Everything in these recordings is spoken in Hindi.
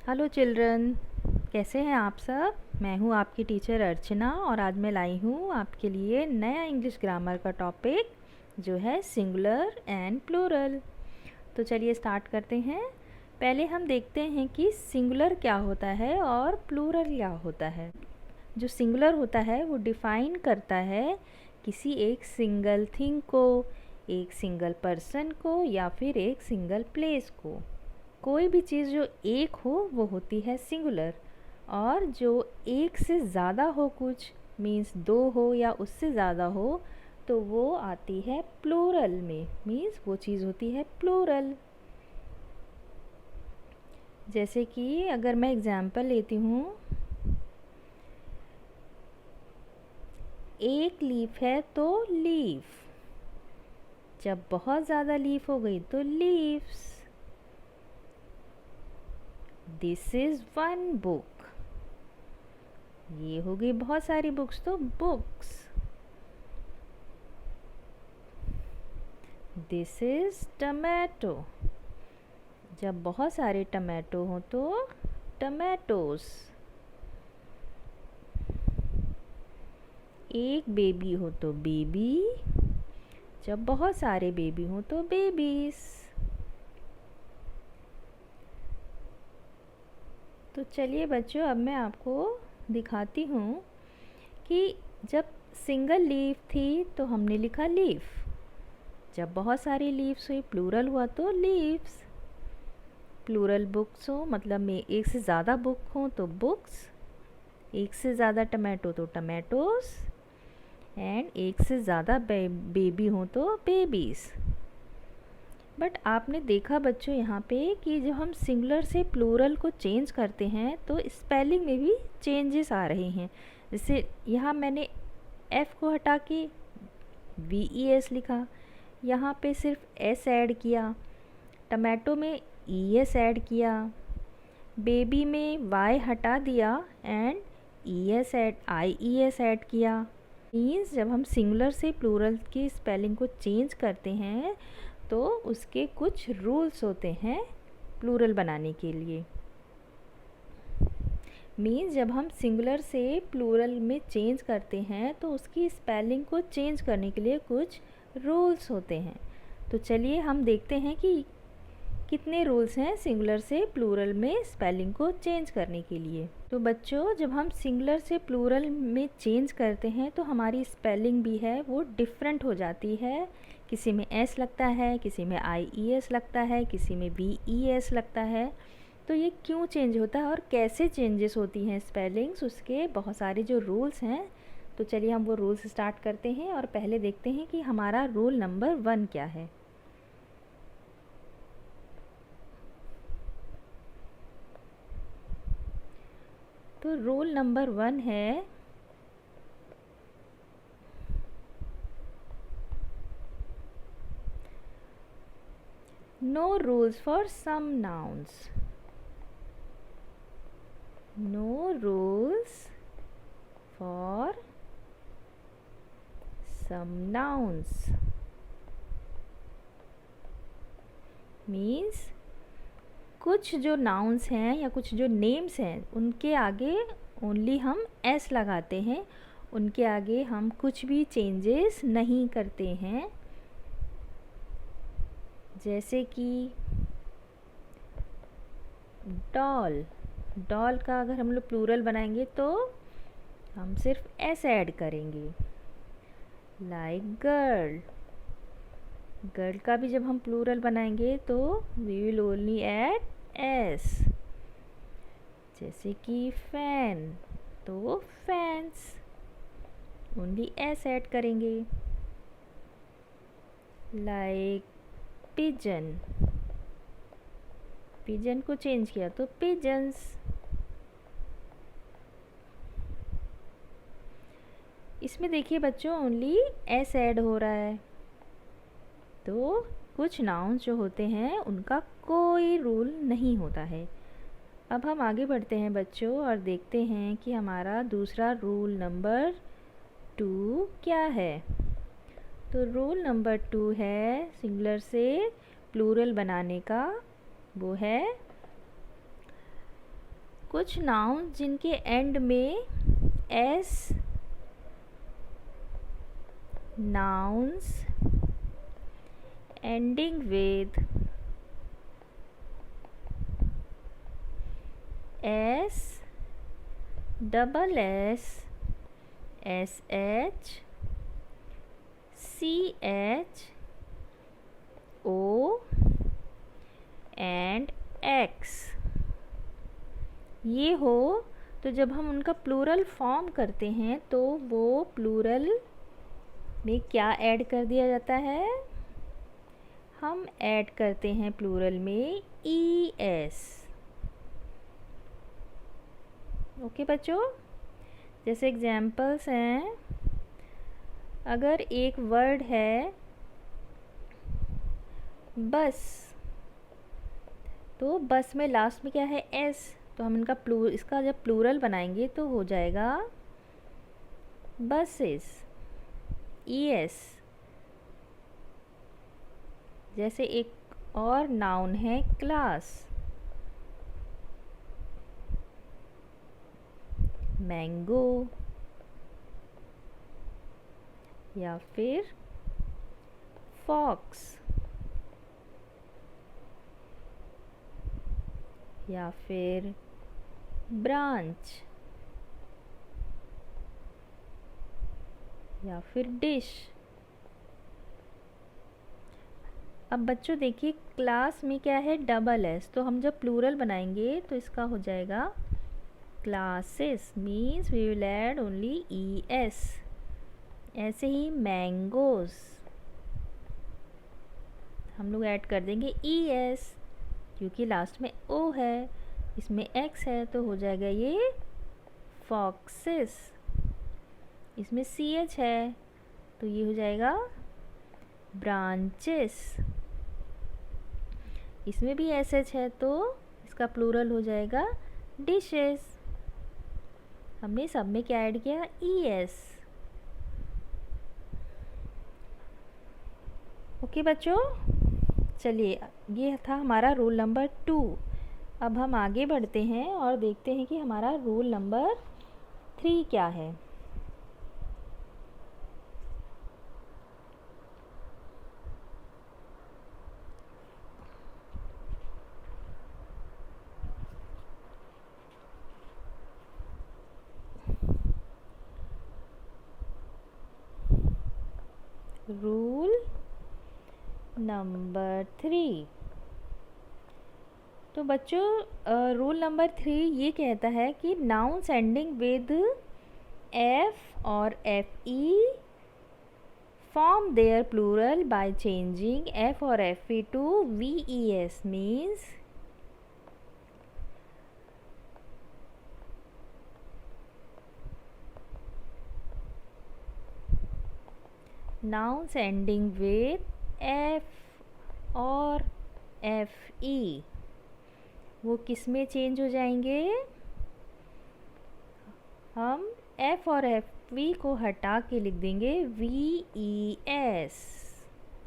हेलो चिल्ड्रन, कैसे हैं आप सब। मैं हूं आपकी टीचर अर्चना और आज मैं लाई हूं आपके लिए नया इंग्लिश ग्रामर का टॉपिक जो है सिंगुलर एंड प्लूरल। तो चलिए स्टार्ट करते हैं। पहले हम देखते हैं कि सिंगुलर क्या होता है और प्लूरल क्या होता है। जो सिंगुलर होता है वो डिफ़ाइन करता है किसी एक सिंगल थिंग को, एक सिंगल पर्सन को या फिर एक सिंगल प्लेस को। कोई भी चीज़ जो एक हो वो होती है सिंगुलर, और जो एक से ज़्यादा हो, कुछ मीन्स दो हो या उससे ज़्यादा हो, तो वो आती है प्लूरल में, मीन्स वो चीज़ होती है प्लूरल। जैसे कि अगर मैं एग्ज़ाम्पल लेती हूँ, एक लीफ है तो लीफ, जब बहुत ज़्यादा लीफ हो गई तो leaves. This is one book, ये हो गई बहुत सारी बुक्स तो बुक्स। दिस इज़ टमाटो, जब बहुत सारे टमाटो हो तो टमाटोस। एक बेबी हो तो बेबी, जब बहुत सारे बेबी हो तो बेबीज। तो चलिए बच्चों, अब मैं आपको दिखाती हूँ कि जब सिंगल लीफ थी तो हमने लिखा लीफ, जब बहुत सारी लीव्स हुई प्लूरल हुआ तो लीव्स। प्लूरल बुक्स हो मतलब में एक से ज़्यादा बुक हो तो बुक्स, एक से ज़्यादा टमाटो तो टमाटोस, एंड एक से ज़्यादा बेबी हो तो बेबीज़। बट आपने देखा बच्चों यहाँ पे कि जब हम सिंगुलर से प्लूरल को चेंज करते हैं तो स्पेलिंग में भी चेंजेस आ रहे हैं। जैसे यहाँ मैंने एफ़ को हटा के VES लिखा, यहाँ पे सिर्फ S ऐड किया, टमाटो में ES ऐड किया, बेबी में Y हटा दिया एंड IES ऐड किया। मीन्स जब हम सिंगुलर से प्लूरल की स्पेलिंग को चेंज करते हैं तो उसके कुछ रूल्स होते हैं प्लूरल बनाने के लिए। मीन्स जब हम सिंगुलर से प्लूरल में चेंज करते हैं तो उसकी स्पेलिंग को चेंज करने के लिए कुछ रूल्स होते हैं। तो चलिए हम देखते हैं कि कितने रूल्स हैं सिंगुलर से प्लूरल में स्पेलिंग को चेंज करने के लिए। तो बच्चों, जब हम सिंगुलर से प्लूरल में चेंज करते हैं तो हमारी स्पेलिंग भी है वो डिफरेंट हो जाती है। किसी में S लगता है, किसी में IES लगता है, किसी में VES लगता है। तो ये क्यों चेंज होता है और कैसे चेंजेस होती हैं स्पेलिंग्स, उसके बहुत सारे जो रूल्स हैं। तो चलिए हम वो रूल्स स्टार्ट करते हैं और पहले देखते हैं कि हमारा रूल नंबर 1 क्या है। तो रूल नंबर 1 है no rules for some nouns. No rules for some nouns means कुछ जो नाउन्स हैं या कुछ जो नेम्स हैं उनके आगे ओनली हम S लगाते हैं, उनके आगे हम कुछ भी चेंजेस नहीं करते हैं। जैसे कि डॉल, डॉल का अगर हम लोग प्लूरल बनाएंगे तो हम सिर्फ S ऐड करेंगे। लाइक गर्ल, गर्ल का भी जब हम प्लूरल बनाएंगे तो we will only add S। जैसे कि फैन, तो फैंस, ओनली S ऐड करेंगे। लाइक पिजन, पिजन को चेंज किया तो पिजन्स। इसमें देखिए बच्चों ओनली S ऐड हो रहा है। तो कुछ नाउन्स जो होते हैं उनका कोई रूल नहीं होता है। अब हम आगे बढ़ते हैं बच्चों और देखते हैं कि हमारा दूसरा रूल नंबर 2 क्या है। तो रूल नंबर 2 है सिंगुलर से प्लूरल बनाने का, वो है कुछ नाउन जिनके एंड में S, nouns ending with s, double s, sh, ch, o and x ये हो, तो जब हम उनका प्लूरल फॉर्म करते हैं तो वो प्लूरल में क्या ऐड कर दिया जाता है? हम ऐड करते हैं प्लूरल में es। ओके बच्चों, जैसे एग्जाम्पल्स हैं, अगर एक वर्ड है बस, तो बस में लास्ट में क्या है? एस, तो हम इसका जब प्लूरल बनाएंगे तो हो जाएगा बसेस, es। जैसे एक और नाउन है क्लास, मैंगो, या फिर फॉक्स, या फिर ब्रांच, या फिर डिश। अब बच्चों देखिए, क्लास में क्या है? डबल एस, तो हम जब प्लूरल बनाएंगे तो इसका हो जाएगा classes, means we will add only E S. ऐसे ही मैंगोज हम लोग ऐड कर देंगे ई एस, क्योंकि लास्ट में ओ है, इसमें एक्स है, तो हो जाएगा ये फॉक्सेस। इसमें सी एच है तो ये हो जाएगा ब्रांचेस। इसमें भी एस एच है तो इसका प्लूरल हो जाएगा डिशेस। हमने सब में क्या ऐड किया? E S. ओके बच्चों, चलिए ये था हमारा रूल नंबर 2। अब हम आगे बढ़ते हैं और देखते हैं कि हमारा रूल नंबर 3 क्या है। Rule number 3। तो बच्चों रूल नंबर 3 ये कहता है कि नाउन्स एंडिंग विद एफ और F E form their plural by changing F और F E to V E S, means nouns ending with f और fe वो किस में चेंज हो जाएंगे? हम f और fv को हटा के लिख देंगे ves।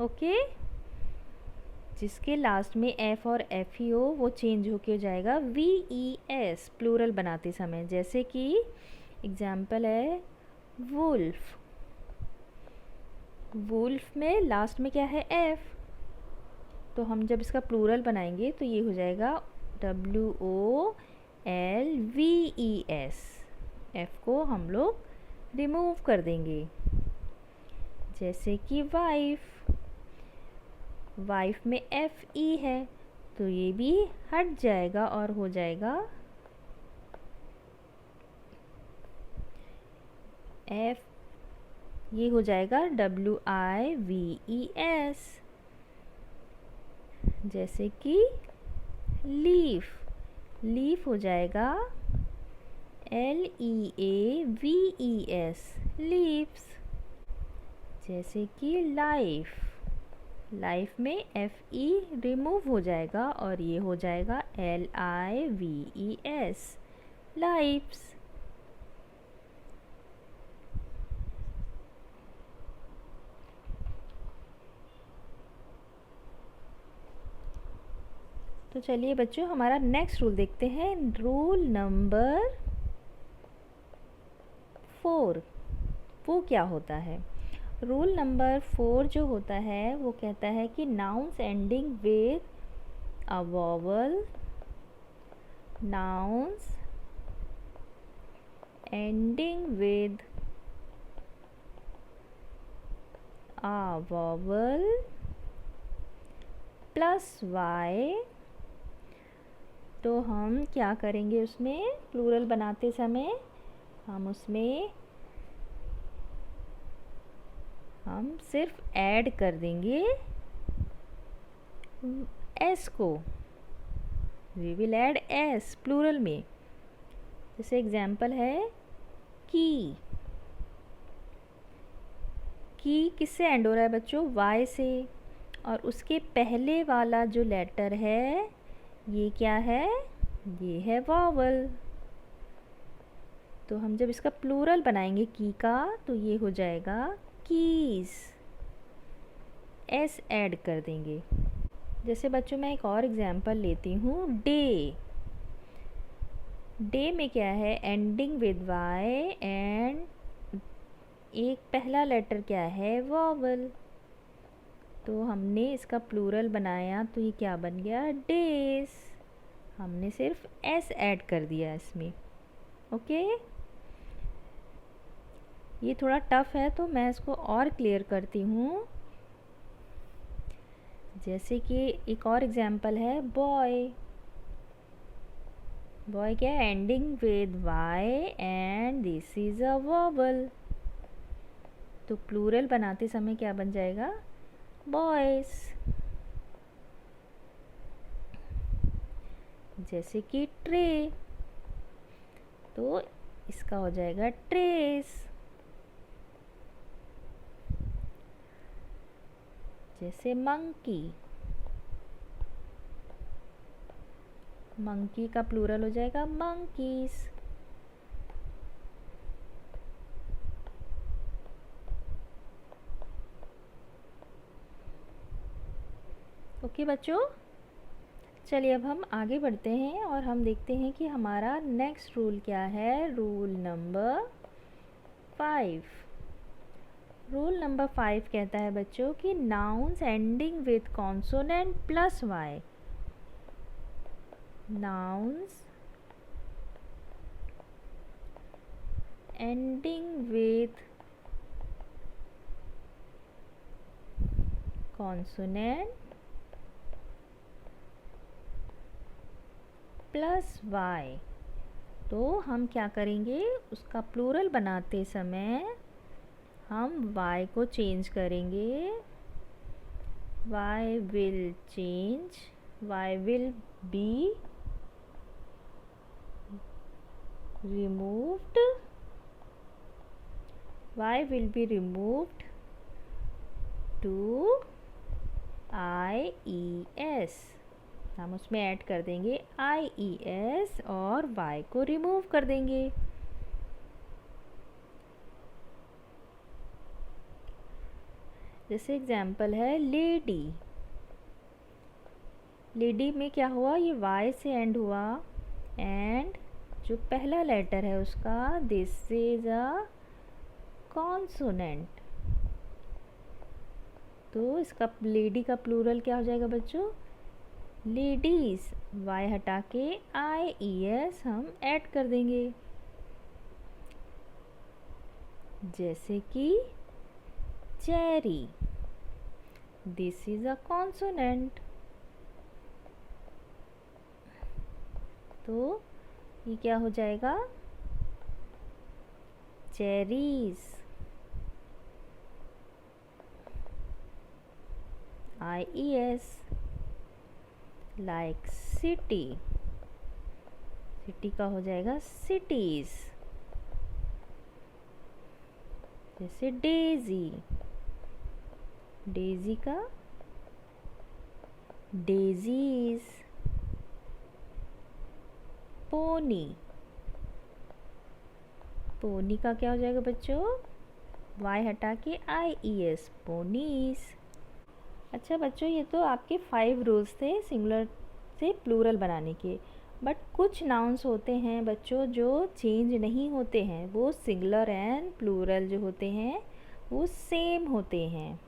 ओके, जिसके लास्ट में f और fe हो वो चेंज होके हो जाएगा ves प्लूरल बनाते समय। जैसे कि एग्जाम्पल है वुल्फ, वुल्फ में लास्ट में क्या है? एफ, तो हम जब इसका प्लूरल बनाएंगे तो ये हो जाएगा WOLVES। एफ को हम लोग रिमूव कर देंगे। जैसे कि वाइफ, वाइफ में FE है तो ये भी हट जाएगा और हो जाएगा एफ, ये हो जाएगा WIVES। जैसे कि लीफ, लीफ हो जाएगा LEAVES, लीव्स। जैसे कि लाइफ, लाइफ में FE रिमूव हो जाएगा और ये हो जाएगा LIVES, लाइफ्स। तो चलिए बच्चों हमारा नेक्स्ट रूल देखते हैं, रूल नंबर 4। वो क्या होता है? रूल नंबर 4 जो होता है वो कहता है कि nouns ending with a vowel, nouns ending with a vowel plus y, तो हम क्या करेंगे उसमें प्लूरल बनाते समय हम सिर्फ ऐड कर देंगे s को, we will add s plural में। जैसे एग्जाम्पल है की किससे एंड हो रहा है बच्चों? y से, और उसके पहले वाला जो लेटर है ये क्या है? ये है वॉवल। तो हम जब इसका प्लूरल बनाएंगे की का तो ये हो जाएगा कीज, s ऐड कर देंगे। जैसे बच्चों मैं एक और एग्जाम्पल लेती हूँ, डे में क्या है? एंडिंग विद वाई एंड एक पहला लेटर क्या है? वॉवल। तो हमने इसका प्लूरल बनाया तो ये क्या बन गया? डेज। हमने सिर्फ एस ऐड कर दिया इसमें। ओके, ये थोड़ा टफ है तो मैं इसको और क्लियर करती हूँ। जैसे कि एक और एग्जाम्पल है बॉय क्या है? Ending with Y and this is a vowel. तो प्लूरल बनाते समय क्या बन जाएगा? बॉयज। जैसे कि ट्रे, तो इसका हो जाएगा ट्रेस। जैसे मंकी का प्लूरल हो जाएगा मंकीज। ओके बच्चों, चलिए अब हम आगे बढ़ते हैं और हम देखते हैं कि हमारा नेक्स्ट रूल क्या है। Rule number 5। रूल नंबर 5 कहता है बच्चों कि nouns ending with consonant plus Y, nouns ending with consonant plus y, तो हम क्या करेंगे उसका प्लूरल बनाते समय हम y को चेंज करेंगे। y will change, y will be removed, y will be removed to IES। हम उसमें ऐड कर देंगे IES और y को रिमूव कर देंगे। जैसे एग्जाम्पल है लेडी में क्या हुआ? ये y से एंड हुआ एंड जो पहला लेटर है उसका दिस इज अ कॉन्सोनेंट, तो इसका लेडी का प्लूरल क्या हो जाएगा बच्चों? लेडीज। y हटा के IES हम ऐड कर देंगे। जैसे कि cherry, this is a consonant, तो ये क्या हो जाएगा? चेरीज। IES। लाइक सिटी का हो जाएगा सिटीज। जैसे डेजी का डेजीज। पोनी का क्या हो जाएगा बच्चों? y हटा के IES, पोनीस। अच्छा बच्चों, ये तो आपके 5 रूल्स थे सिंगुलर से प्लूरल बनाने के। बट कुछ नाउन्स होते हैं बच्चों जो चेंज नहीं होते हैं, वो सिंगुलर एंड प्लूरल जो होते हैं वो सेम होते हैं।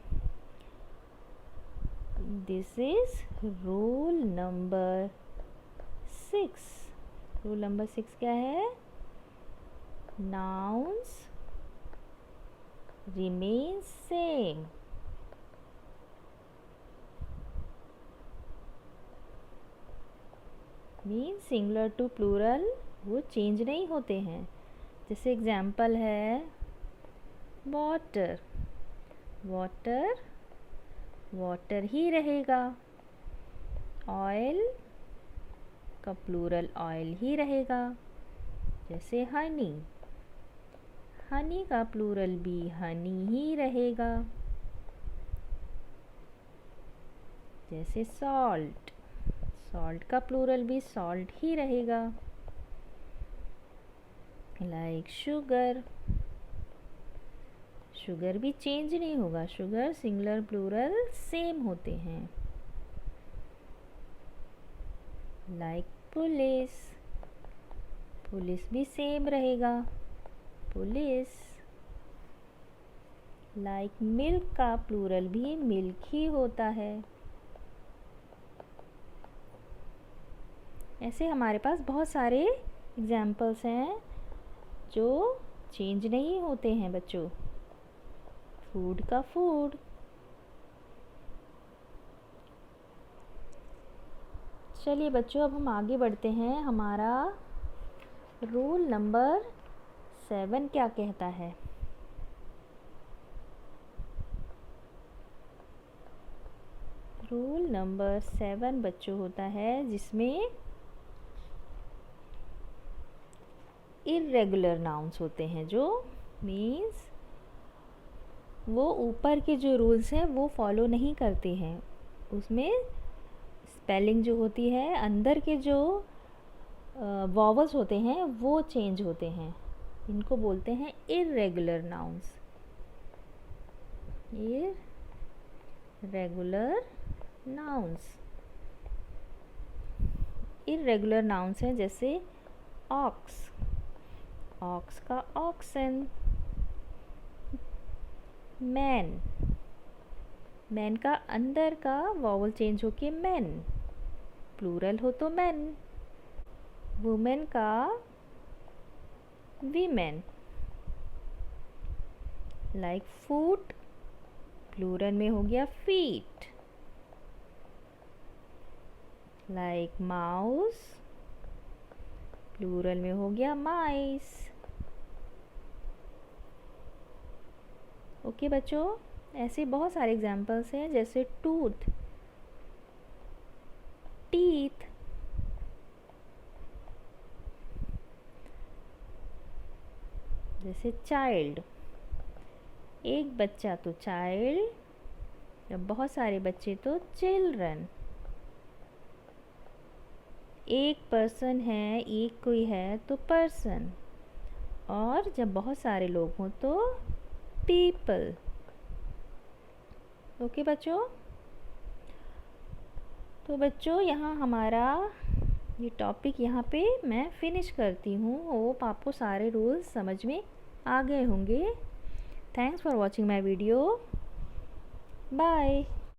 This is rule number 6। Rule number 6 क्या है? Nouns remain same. Mean singular to plural वो चेंज नहीं होते हैं। जैसे एग्जाम्पल है वाटर, वाटर वाटर ही रहेगा। ऑयल का प्लूरल ऑयल ही रहेगा। जैसे हनी, हनी का प्लूरल भी हनी ही रहेगा। जैसे सॉल्ट, सॉल्ट का प्लूरल भी सॉल्ट ही रहेगा। लाइक शुगर, शुगर भी चेंज नहीं होगा। शुगर सिंगुलर प्लूरल सेम होते हैं। लाइक पुलिस, पुलिस भी सेम रहेगा, पुलिस। लाइक मिल्क का प्लूरल भी मिल्क ही होता है। ऐसे हमारे पास बहुत सारे एग्जाम्पल्स हैं जो चेंज नहीं होते हैं बच्चों। फूड का फूड। चलिए बच्चों, अब हम आगे बढ़ते हैं। हमारा रूल नंबर 7 क्या कहता है? रूल नंबर 7 बच्चों होता है जिसमें इर्रेगुलर नाउन्स होते हैं, जो मीन्स वो ऊपर के जो रूल्स हैं वो फॉलो नहीं करते हैं। उसमें स्पेलिंग जो होती है, अंदर के जो वॉवल्स होते हैं वो चेंज होते हैं। इनको बोलते हैं irregular nouns. Irregular nouns, irregular nouns हैं जैसे ऑक्स, ऑक्स का ऑक्सन। मैन, मैन का अंदर का वॉवल चेंज होके मैन, प्लूरल हो तो मैन। वुमेन का वीमेन। लाइक फूट, प्लूरल में हो गया फीट। लाइक माउस, प्लूरल में हो गया माइस। ओके बच्चों, ऐसे बहुत सारे एग्जाम्पल्स हैं जैसे टूथ, टीथ। जैसे चाइल्ड, एक बच्चा तो चाइल्ड, जब बहुत सारे बच्चे तो चिल्ड्रन। एक पर्सन है, एक कोई है तो पर्सन, और जब बहुत सारे लोग हों तो पीपल। ओके बच्चों, तो बच्चों यहाँ हमारा ये टॉपिक यहाँ पे मैं फिनिश करती हूँ। होप आपको सारे रूल्स समझ में आ गए होंगे। Thanks for watching my video. Bye.